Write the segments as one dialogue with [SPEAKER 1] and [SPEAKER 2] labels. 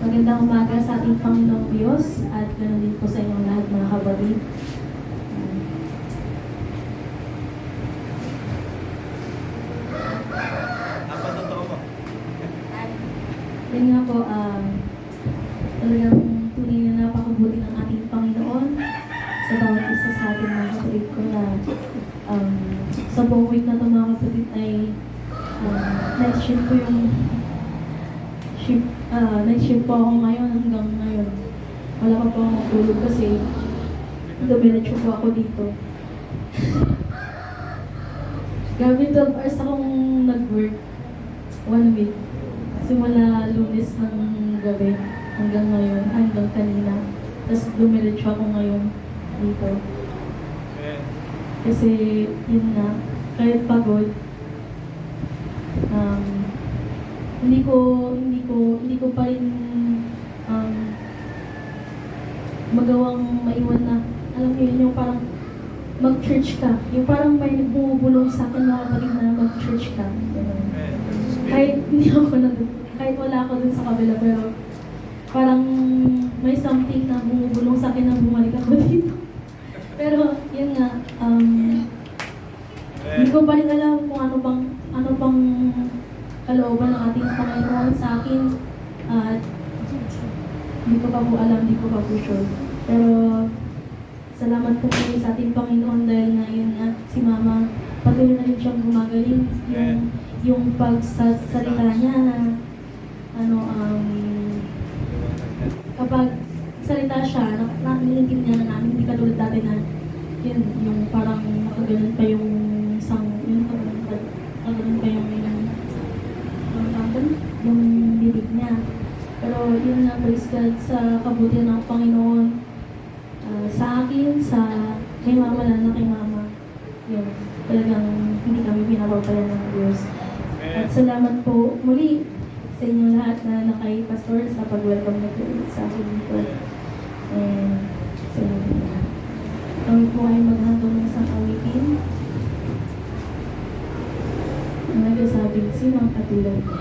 [SPEAKER 1] Magandang umaga sa ating Panginoong Diyos at ganoon din po sa inyong lahat mga kapatid. Yan nga po, talagang tunay na napakabuti ng ating Panginoon sa bawat isa sa ating mga kapatid ko na sa buong week na ito mga kapatid ay night shift po yung night shift po ako ngayon hanggang ngayon. Wala pa po akong matulog kasi dumiretso po ako dito. Grabe 12 hours akong nag-work 1 week. Simula Lunes ng gabi hanggang ngayon, hanggang kanina. Tapos dumiretso ako ngayon dito. Kasi yun nga, kahit pagod, hindi ko pa rin magawang maiwan na, alam mo yun, yung parang mag-church ka. Yung parang may bumubulong sa akin mga kapatid na mag-church ka. Kahit hindi ako kahit wala ako dun sa kabila, pero parang may something na bumubulong sa akin na bumalik ako dito. Pero yun nga, hindi ko pa rin alam kung ano bang kalooban ng ating Panginoon sa akin. At hindi ko pa po alam, hindi ko pa po sure. Pero salamat po kayo sa ating Panginoon dahil ngayon at si Mama patuloy na rin siyang gumagaling. Yung pagsasalita niya na kapag salita siya, nakikinig niya na namin, hindi katulad dati na yun, yung parang nakaganon pa yung nakaganon pa yung bibig niya. Pero yun nga, praise God sa kabutihan ng Panginoon, sa akin, kay Mama, lalo kay Mama. Yun, talagang hindi kami pinapapayan ng Diyos. At salamat po muli sa inyo lahat na nakay Pastor sa pag-welcome na po sa akin dito. And salamat po. Kami po ay maghantong ng isang awitin. Ang nagsasabing, sino ang katulad mo?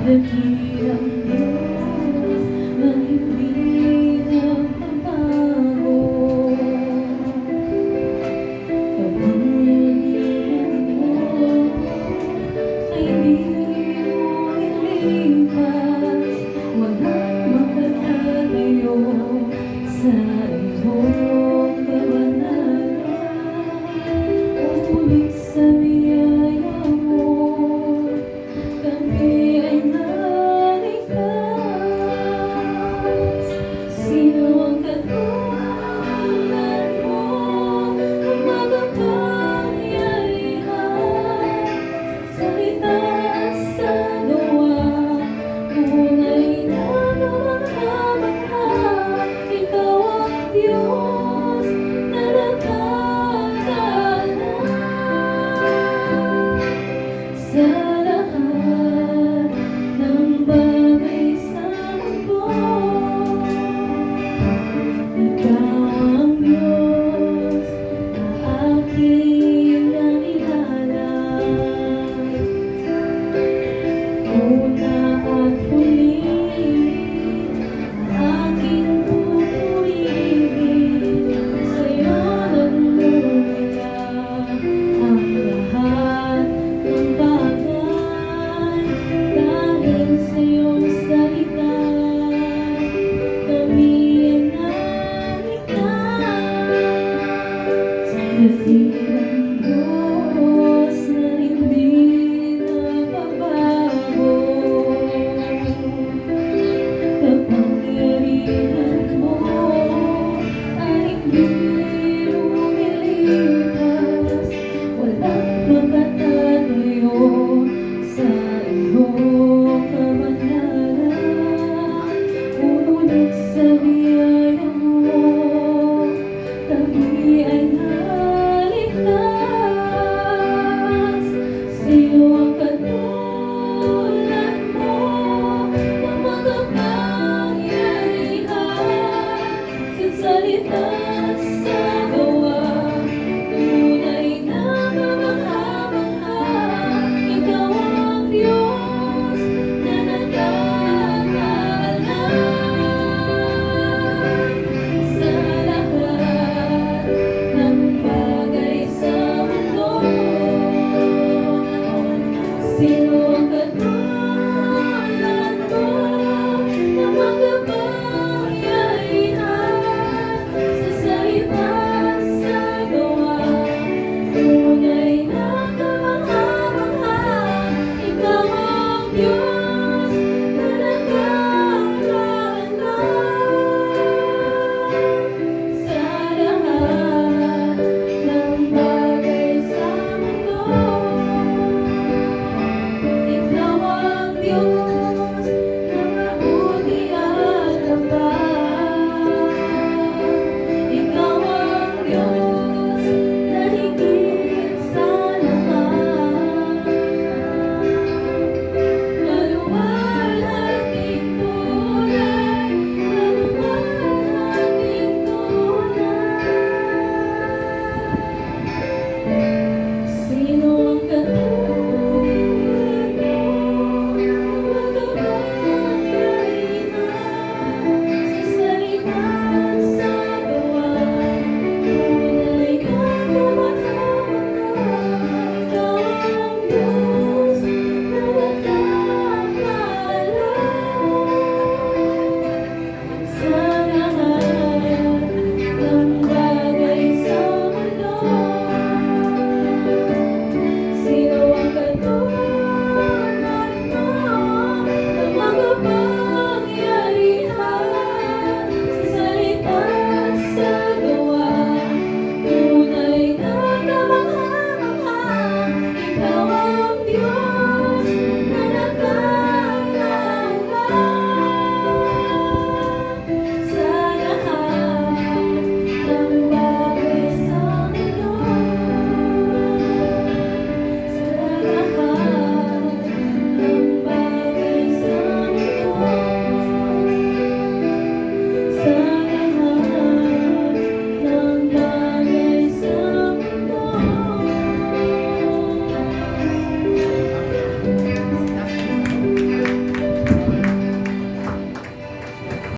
[SPEAKER 1] Dakilang Diyos na hindi nagbabago, kapangyarihan mo ay di mo ilipas, walang makakalayo sa iyong kabanalan. Ulit sa biyaya mo, kami ay Sino